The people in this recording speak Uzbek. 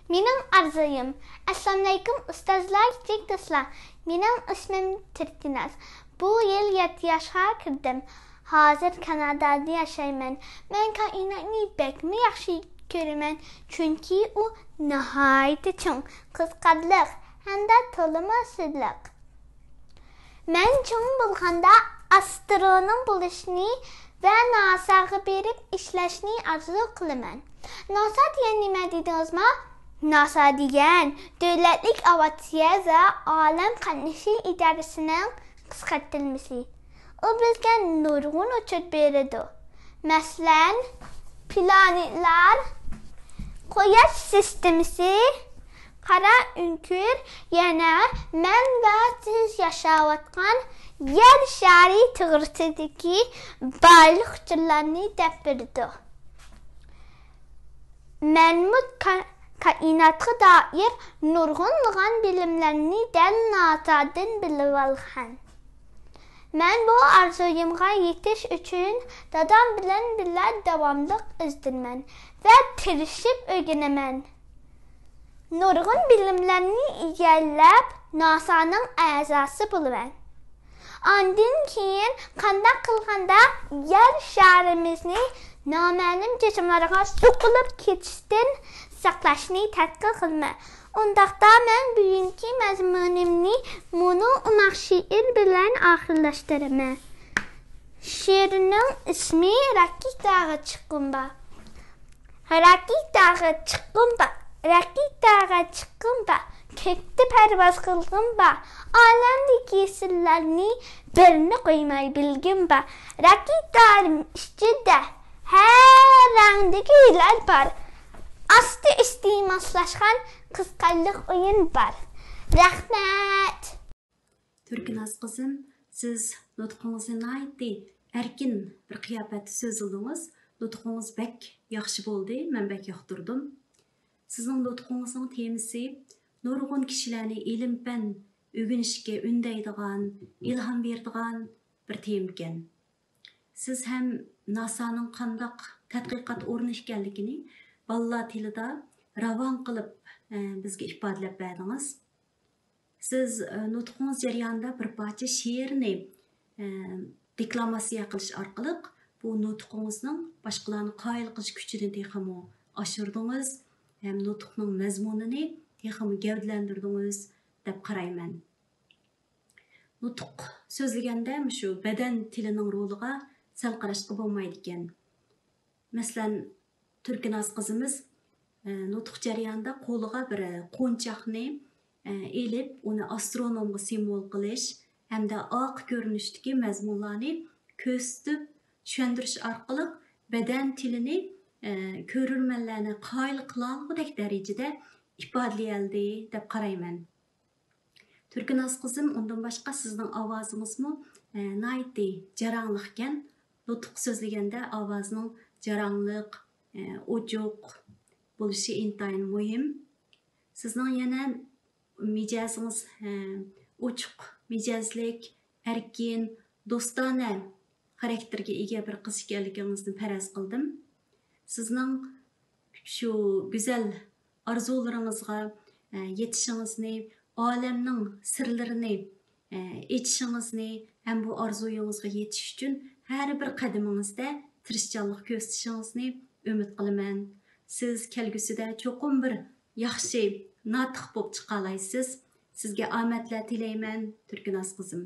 Mening arzuyum. Assalomu alaykum ustozlar, kichik do'stlar. Mening ismim Turkinas. Bu yil 7 yoshga kirdim. Hozir Kanadada yashayman. Men koinotni bekmi yaxshi ko'raman, chunki u nihoyatda chong, qiziqarli hamda to'liq sirliq. Men chong bo'lganda astronom bo'lishni va NASAga berib ishlashni arzu qilaman. NASA degan nima deydingizmi? NASA degan davlatlik aviatsiya va olam qatnashish idorasining qisqartirilmasi. U bizga nurg'un uçup beradi. Masalan, planetlar, Quyosh sistemasi, qara o'nkur, yana men va siz yashayotgan yer shari to'g'risidagi barliq hujjatlarni deb berdi. Menmut kainatga dair nurg'unlagan bilimlarni dal NASA'dan bilib olgan. Men bu arzuyumga yetish uchun dadam bilan birga davomli izdirman va tirishib o'rganaman. Nurg'un bilimlarni egallab NASA'ning a'zosi bo'laman. Ondan keyin qanday qilganda yer sharimizni noma'lum jismlarga so'qilib ketishdan saqlashni tadqiq qilman. Undaqda men bugungi mazmunimni mono she'r bilan oxirlashtiraman. She'rning ismi Rakitaga chiqqunba. Rakitaga chiqqunba. Rakitaga chiqqunba. Ketdi parvoz qilgunba. Olamdagi sirlarni birini qo'ymay bilgunba. Rakitaning ichida har rangdagi gullar bor. Asti moslashgan qiziqarli o'yin bor. Rahmat. Turkinas qizim, siz nutqingizni naytdi erkin bir qiyofatda so'zildingiz. Nutqingiz bek yaxshi bo'ldi, men bek yoqtirdim. Sizning nutqingizning temasi nurg'un kishilarni ilm-fan o'rganishga undaydigan, ilhom beradigan bir tema ekan. Siz ham NASA'ning qandaq tadqiqot o'rni ekanligini balla tilida ravon qilib bizga ifodalab berdingiz. Siz nutqingiz jarayonida bir parcha she'rni deklamasiya qilish orqali bu nutqingizning boshqalarni qoyil qilish kuchini texmo oshirdingiz, ham nutqning mazmunini texmo gavdalantirdingiz deb qarayman. Nutq so'zlaganda shu badan tilining roliga sal qarashga bo'lmaydi ekan. Masalan, Turkinas qizimiz nutq jarayonida qo'liga bir qo'nchoqni elib, uni astronomga simbol qilish hamda oq ko'rinishdagi mazmunlarni ko'rsatib tushuntirish orqali badan tilini ko'rurmanlarni qoyil qilolgudek darajada ifodalayoldi deb qarayman. Turkinas qizim, undan boshqa sizning ovozingizmi naytdi jarangliq ekan. Nutq so'zlaganda ovozning jarangliq, ojuq bo'lishi intayin muhim. Sizning yana mijozingiz ochiq mijozlik, erkin, do'stona xarakterga ega bir qiz ekanligingizni faraz qildim. Sizning shu go'zal orzularingizga yetishingizni, olamning sirlarini aytishingizni ham bu orzuyingizga yetish uchun har bir qadamingizda tirishchanlik ko'rsatishingizni umid qilaman. Siz kelgusida cho'qim bir yaxshi notiq bo'lib chiqa olaysiz. Sizga omadlar tilayman, Turkinas qizim.